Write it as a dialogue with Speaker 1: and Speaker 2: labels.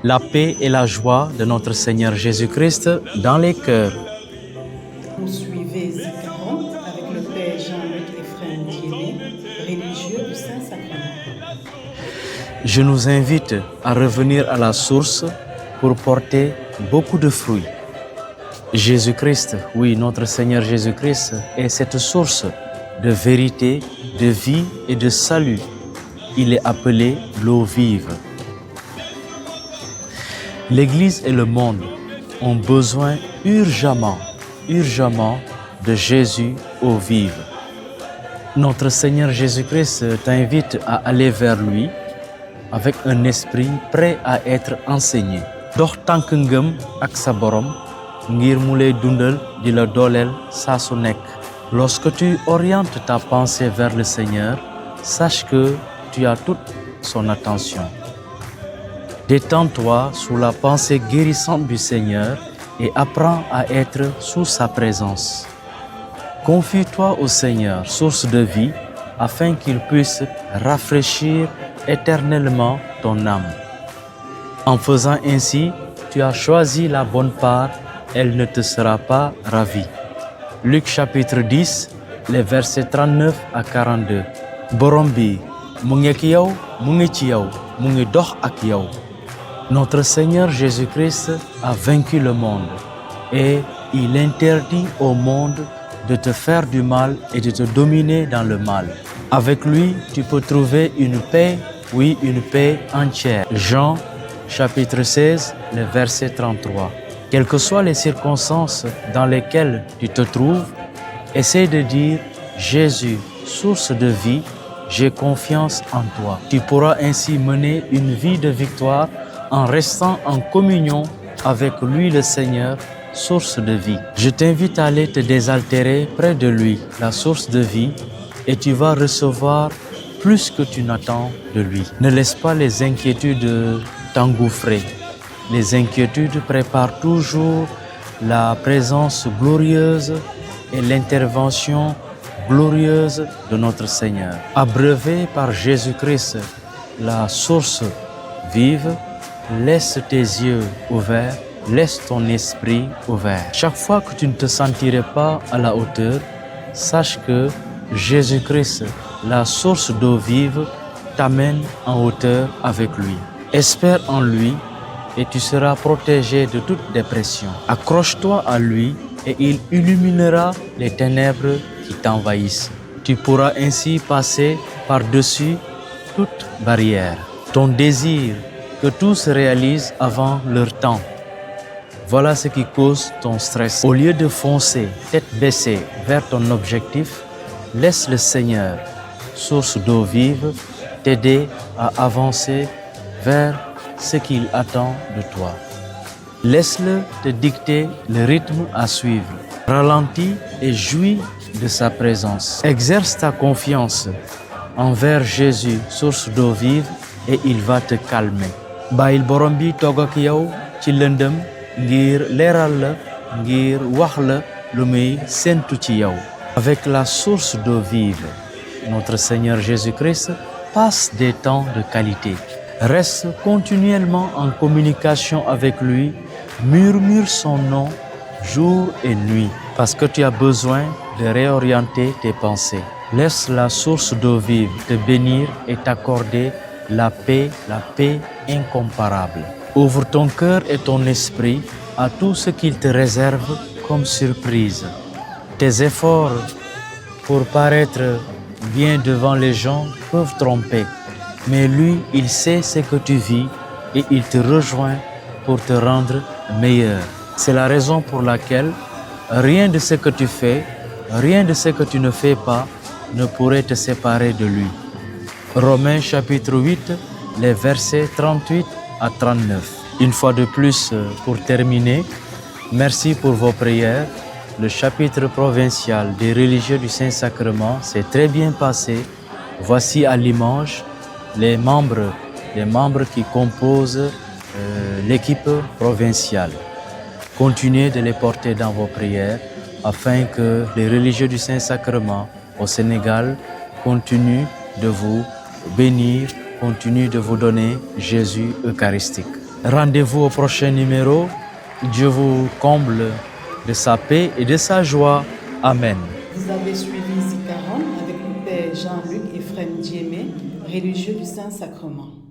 Speaker 1: la paix et la joie de notre Seigneur Jésus-Christ dans les cœurs.
Speaker 2: Poursuivez Zikaron avec le Père Jean-Luc Ephraim Diéné, religieux du Saint-Sacrement.
Speaker 1: Je nous invite à revenir à la source pour porter beaucoup de fruits. Jésus-Christ, oui, notre Seigneur Jésus-Christ est cette source de vérité, de vie et de salut. Il est appelé l'eau vive. L'Église et le monde ont besoin urgemment de Jésus eau vive. Notre Seigneur Jésus-Christ t'invite à aller vers lui avec un esprit prêt à être enseigné. Dox tànk ngëm ak sa borom ngir mu lay dundal di la dooleel saa su nekk. Lorsque tu orientes ta pensée vers le Seigneur, sache que tu as toute son attention. Détends-toi sous la pensée guérissante du Seigneur et apprends à être sous sa présence. Confie-toi au Seigneur, source de vie, afin qu'il puisse rafraîchir éternellement ton âme. En faisant ainsi, tu as choisi la bonne part, elle ne te sera pas ravie. Luc chapitre 10, les versets 39 à 42. Borom bi mu ngi ak yow, mu ngi ci yow, mu ngi dox ak yow. Notre Seigneur Jésus-Christ a vaincu le monde et il interdit au monde de te faire du mal et de te dominer dans le mal. Avec lui, tu peux trouver une paix, oui, une paix entière. Jean chapitre 16, le verset 33. Quelles que soient les circonstances dans lesquelles tu te trouves, essaie de dire « Jésus, source de vie, j'ai confiance en toi ». Tu pourras ainsi mener une vie de victoire en restant en communion avec lui le Seigneur, source de vie. Je t'invite à aller te désaltérer près de lui, la source de vie, et tu vas recevoir plus que tu n'attends de lui. Ne laisse pas les inquiétudes t'engouffrer. Les inquiétudes préparent toujours la présence glorieuse et l'intervention glorieuse de notre Seigneur. Abreuvé par Jésus-Christ, la source vive, laisse tes yeux ouverts, laisse ton esprit ouvert. Chaque fois que tu ne te sentirais pas à la hauteur, sache que Jésus-Christ, la source d'eau vive, t'amène en hauteur avec lui. Espère en lui et tu seras protégé de toute dépression. Accroche-toi à lui et il illuminera les ténèbres qui t'envahissent. Tu pourras ainsi passer par-dessus toute barrière. Ton désir que tout se réalise avant leur temps. Voilà ce qui cause ton stress. Au lieu de foncer tête baissée vers ton objectif, laisse le Seigneur, source d'eau vive, t'aider à avancer vers ce qu'il attend de toi. Laisse-le te dicter le rythme à suivre. Ralentis et jouis de sa présence. Exerce ta confiance envers Jésus, source d'eau vive, et il va te calmer. Bàyyil borom bi toog ak yow ci lëndëm ngir leeral la, ngir wax la lu muy séntu ci yow. Avec la source d'eau vive, notre Seigneur Jésus-Christ passe des temps de qualité. Reste continuellement en communication avec lui, murmure son nom jour et nuit, parce que tu as besoin de réorienter tes pensées. Laisse la source d'eau vive te bénir et t'accorder la paix incomparable. Ouvre ton cœur et ton esprit à tout ce qu'il te réserve comme surprise. Tes efforts pour paraître bien devant les gens peuvent tromper, mais lui, il sait ce que tu vis et il te rejoint pour te rendre meilleur. C'est la raison pour laquelle rien de ce que tu fais, rien de ce que tu ne fais pas ne pourrait te séparer de lui. Romains chapitre 8, les versets 38 à 39. Une fois de plus, pour terminer, merci pour vos prières. Le chapitre provincial des religieux du Saint-Sacrement s'est très bien passé. Voici à Limoges les membres qui composent l'équipe provinciale. Continuez de les porter dans vos prières afin que les religieux du Saint-Sacrement au Sénégal continuent de vous bénir, continuent de vous donner Jésus eucharistique. Rendez-vous au prochain numéro. Dieu vous comble de sa paix et de sa joie. Amen.
Speaker 2: Vous avez suivi Zikaron avec le Père Jean-Luc Ephraim Diémé, religieux du Saint-Sacrement.